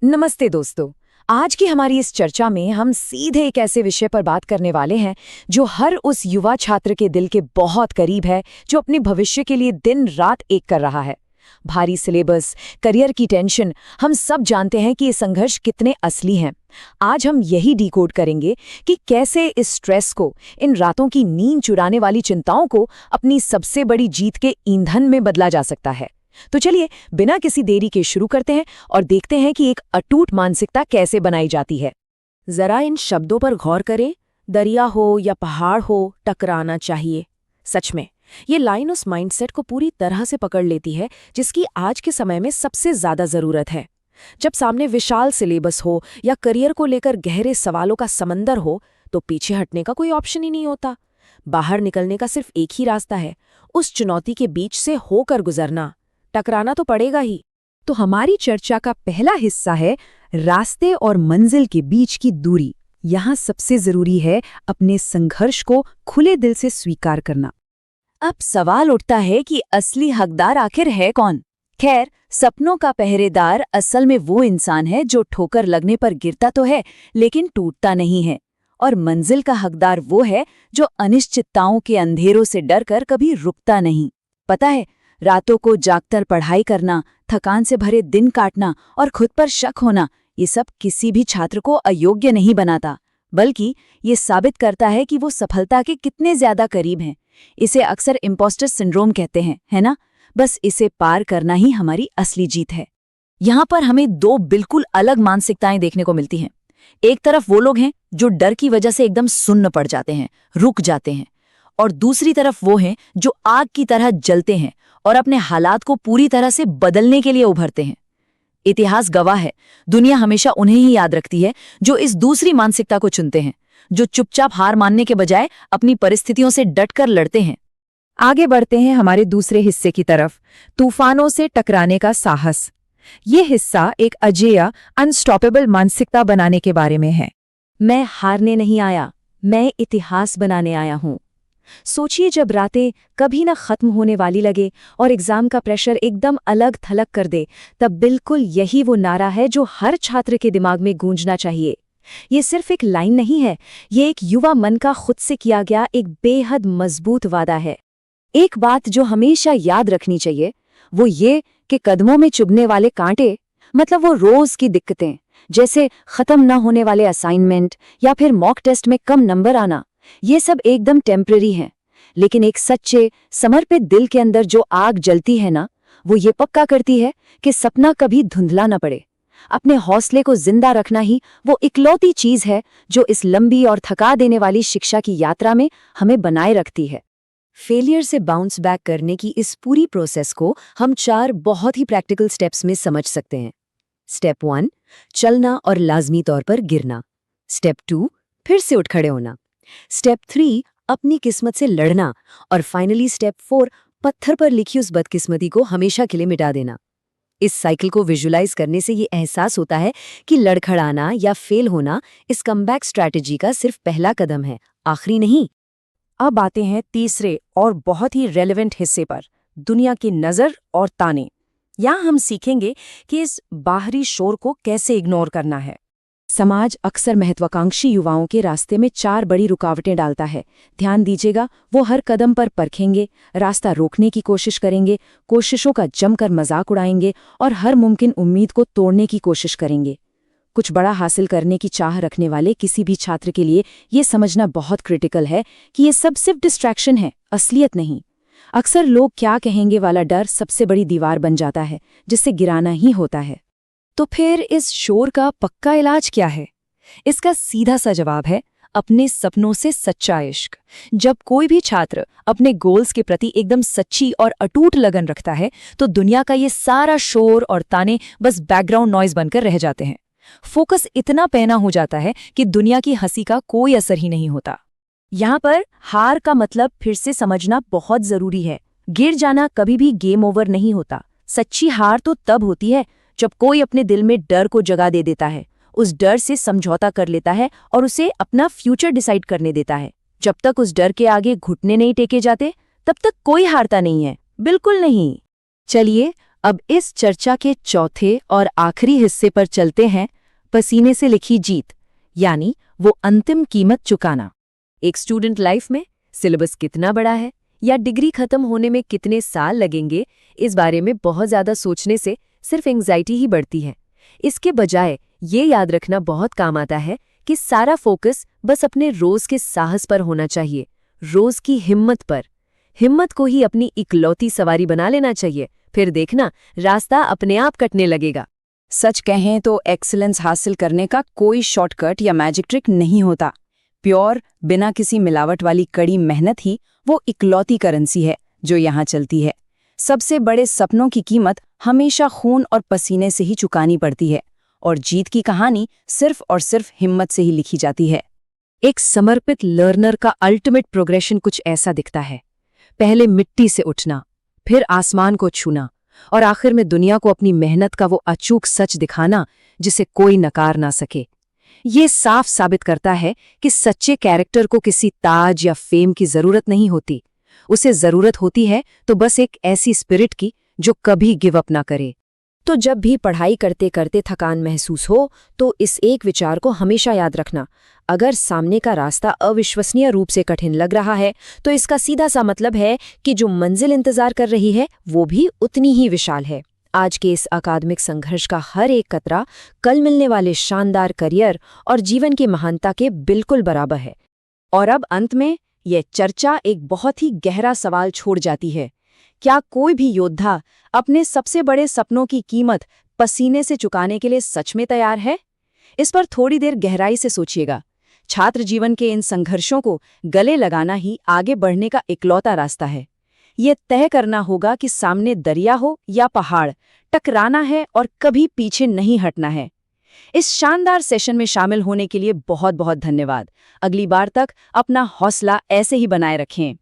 नमस्ते दोस्तों। आज की हमारी इस चर्चा में हम सीधे एक ऐसे विषय पर बात करने वाले हैं जो हर उस युवा छात्र के दिल के बहुत करीब है, जो अपने भविष्य के लिए दिन रात एक कर रहा है। भारी सिलेबस, करियर की टेंशन, हम सब जानते हैं कि ये संघर्ष कितने असली हैं। आज हम यही डिकोड करेंगे कि कैसे इस स्ट्रेस को, इन रातों की नींद चुराने वाली चिंताओं को अपनी सबसे बड़ी जीत के ईंधन में बदला जा सकता है। तो चलिए बिना किसी देरी के शुरू करते हैं और देखते हैं कि एक अटूट मानसिकता कैसे बनाई जाती है। जरा इन शब्दों पर गौर करें। दरिया हो या पहाड़ हो, टकराना चाहिए। सच में ये लाइन उस माइंडसेट को पूरी तरह से पकड़ लेती है जिसकी आज के समय में सबसे ज्यादा जरूरत है। जब सामने विशाल सिलेबस हो या करियर को लेकर गहरे सवालों का समंदर हो, तो पीछे हटने का कोई ऑप्शन ही नहीं होता। बाहर निकलने का सिर्फ एक ही रास्ता है, उस चुनौती के बीच से होकर गुजरना। टकराना तो पड़ेगा ही। तो हमारी चर्चा का पहला हिस्सा है रास्ते और मंजिल के बीच की दूरी। यहाँ सबसे जरूरी है अपने संघर्ष को खुले दिल से स्वीकार करना। अब सवाल उठता है कि असली हकदार आखिर है कौन? खैर, सपनों का पहरेदार असल में वो इंसान है जो ठोकर लगने पर गिरता तो है लेकिन टूटता नहीं है। और मंजिल का हकदार वो है जो अनिश्चितताओं के अंधेरों से डरकर कभी रुकता नहीं। पता है, रातों को जागकर पढ़ाई करना, थकान से भरे दिन काटना और खुद पर शक होना, ये सब किसी भी छात्र को अयोग्य नहीं बनाता, बल्कि ये साबित करता है कि वो सफलता के कितने ज्यादा करीब हैं। इसे अक्सर इम्पोस्टर सिंड्रोम कहते हैं, है ना? बस इसे पार करना ही हमारी असली जीत है। यहाँ पर हमें दो बिल्कुल अलग मानसिकताएं देखने को मिलती हैं। एक तरफ वो लोग हैं जो डर की वजह से एकदम सुन्न पड़ जाते हैं, रुक जाते हैं, और दूसरी तरफ वो हैं जो आग की तरह जलते हैं और अपने हालात को पूरी तरह से बदलने के लिए उभरते हैं। इतिहास गवाह है, दुनिया हमेशा उन्हें ही याद रखती है जो इस दूसरी मानसिकता को चुनते हैं, जो चुपचाप हार मानने के बजाय अपनी परिस्थितियों से डटकर लड़ते हैं। आगे बढ़ते हैं हमारे दूसरे हिस्से की तरफ, तूफानों से टकराने का साहस। ये हिस्सा एक अजेय, अनस्टॉपेबल मानसिकता बनाने के बारे में है। मैं हारने नहीं आया, मैं इतिहास बनाने आया हूं। सोचिए, जब रातें कभी न खत्म होने वाली लगे और एग्जाम का प्रेशर एकदम अलग थलग कर दे, तब बिल्कुल यही वो नारा है जो हर छात्र के दिमाग में गूंजना चाहिए। ये सिर्फ एक लाइन नहीं है, ये एक युवा मन का खुद से किया गया एक बेहद मजबूत वादा है। एक बात जो हमेशा याद रखनी चाहिए वो ये कि कदमों में चुभने वाले कांटे, मतलब वो रोज की दिक्कतें, जैसे खत्म न होने वाले असाइनमेंट या फिर मॉक टेस्ट में कम नंबर आना, ये सब एकदम टेम्पररी हैं। लेकिन एक सच्चे, समर्पित दिल के अंदर जो आग जलती है ना, वो ये पक्का करती है कि सपना कभी धुंधला न पड़े। अपने हौसले को जिंदा रखना ही वो इकलौती चीज है जो इस लंबी और थका देने वाली शिक्षा की यात्रा में हमें बनाए रखती है। फेलियर से बाउंस बैक करने की इस पूरी प्रोसेस को हम 4 बहुत ही प्रैक्टिकल स्टेप्स में समझ सकते हैं। स्टेप 1, चलना और लाजमी तौर पर गिरना। स्टेप 2, फिर से उठ खड़े होना। स्टेप 3, अपनी किस्मत से लड़ना। और फाइनली स्टेप 4, पत्थर पर लिखी उस बदकिस्मती को हमेशा के लिए मिटा देना। इस साइकिल को विजुलाइज करने से ये एहसास होता है कि लड़खड़ाना या फेल होना इस कमबैक स्ट्रैटेजी का सिर्फ पहला कदम है, आखिरी नहीं। अब आते हैं तीसरे और बहुत ही रेलेवेंट हिस्से पर, दुनिया की नज़र और ताने। यहाँ हम सीखेंगे कि इस बाहरी शोर को कैसे इग्नोर करना है। समाज अक्सर महत्वाकांक्षी युवाओं के रास्ते में 4 बड़ी रुकावटें डालता है। ध्यान दीजिएगा, वो हर कदम पर परखेंगे, रास्ता रोकने की कोशिश करेंगे, कोशिशों का जमकर मजाक उड़ाएंगे और हर मुमकिन उम्मीद को तोड़ने की कोशिश करेंगे। कुछ बड़ा हासिल करने की चाह रखने वाले किसी भी छात्र के लिए ये समझना बहुत क्रिटिकल है कि ये सब सिर्फ डिस्ट्रैक्शन है, असलियत नहीं। अक्सर लोग क्या कहेंगे वाला डर सबसे बड़ी दीवार बन जाता है जिससे गिराना ही होता है। तो फिर इस शोर का पक्का इलाज क्या है? इसका सीधा सा जवाब है अपने सपनों से सच्चा इश्क। जब कोई भी छात्र अपने गोल्स के प्रति एकदम सच्ची और अटूट लगन रखता है, तो दुनिया का ये सारा शोर और ताने बस बैकग्राउंड नॉइज बनकर रह जाते हैं। फोकस इतना पैना हो जाता है कि दुनिया की हंसी का कोई असर ही नहीं होता। यहाँ पर हार का मतलब फिर से समझना बहुत जरूरी है। गिर जाना कभी भी गेम ओवर नहीं होता। सच्ची हार तो तब होती है जब कोई अपने दिल में डर को जगह दे देता है, उस डर से समझौता कर लेता है और उसे अपना फ्यूचर डिसाइड करने देता है। जब तक उस डर के आगे घुटने नहीं टेके जाते, तब तक कोई हारता नहीं है, बिल्कुल नहीं। चलिए अब इस चर्चा के चौथे और आखिरी हिस्से पर चलते हैं, पसीने से लिखी जीत, यानी वो अंतिम कीमत चुकाना। एक स्टूडेंट लाइफ में सिलेबस कितना बड़ा है या डिग्री खत्म होने में कितने साल लगेंगे, इस बारे में बहुत ज़्यादा सोचने से सिर्फ एंग्जाइटी ही बढ़ती है। इसके बजाय ये याद रखना बहुत काम आता है कि सारा फोकस बस अपने रोज के साहस पर होना चाहिए, रोज की हिम्मत पर। हिम्मत को ही अपनी इकलौती सवारी बना लेना चाहिए, फिर देखना रास्ता अपने आप कटने लगेगा। सच कहें तो एक्सीलेंस हासिल करने का कोई शॉर्टकट या मैजिक ट्रिक नहीं होता। प्योर, बिना किसी मिलावट वाली कड़ी मेहनत ही वो इकलौती करेंसी है जो यहाँ चलती है। सबसे बड़े सपनों की कीमत हमेशा खून और पसीने से ही चुकानी पड़ती है, और जीत की कहानी सिर्फ और सिर्फ हिम्मत से ही लिखी जाती है। एक समर्पित लर्नर का अल्टीमेट प्रोग्रेशन कुछ ऐसा दिखता है। पहले मिट्टी से उठना, फिर आसमान को छूना, और आखिर में दुनिया को अपनी मेहनत का वो अचूक सच दिखाना जिसे कोई नकार ना सके। ये साफ साबित करता है कि सच्चे कैरेक्टर को किसी ताज या फेम की जरूरत नहीं होती। उसे जरूरत होती है तो बस एक ऐसी स्पिरिट की जो कभी गिव अप ना करे। तो जब भी पढ़ाई करते करते थकान महसूस हो तो इस एक विचार को हमेशा याद रखना, अगर सामने का रास्ता अविश्वसनीय रूप से कठिन लग रहा है तो इसका सीधा सा मतलब है कि जो मंजिल इंतजार कर रही है वो भी उतनी ही विशाल है। आज के इस अकादमिक संघर्ष का हर एक कतरा कल मिलने वाले शानदार करियर और जीवन की महानता के बिल्कुल बराबर है। और अब अंत में यह चर्चा एक बहुत ही गहरा सवाल छोड़ जाती है। क्या कोई भी योद्धा अपने सबसे बड़े सपनों की कीमत पसीने से चुकाने के लिए सच में तैयार है? इस पर थोड़ी देर गहराई से सोचिएगा। छात्र जीवन के इन संघर्षों को गले लगाना ही आगे बढ़ने का इकलौता रास्ता है। ये तय करना होगा कि सामने दरिया हो या पहाड़, टकराना है और कभी पीछे नहीं हटना है। इस शानदार सेशन में शामिल होने के लिए बहुत बहुत धन्यवाद। अगली बार तक अपना हौसला ऐसे ही बनाए रखें।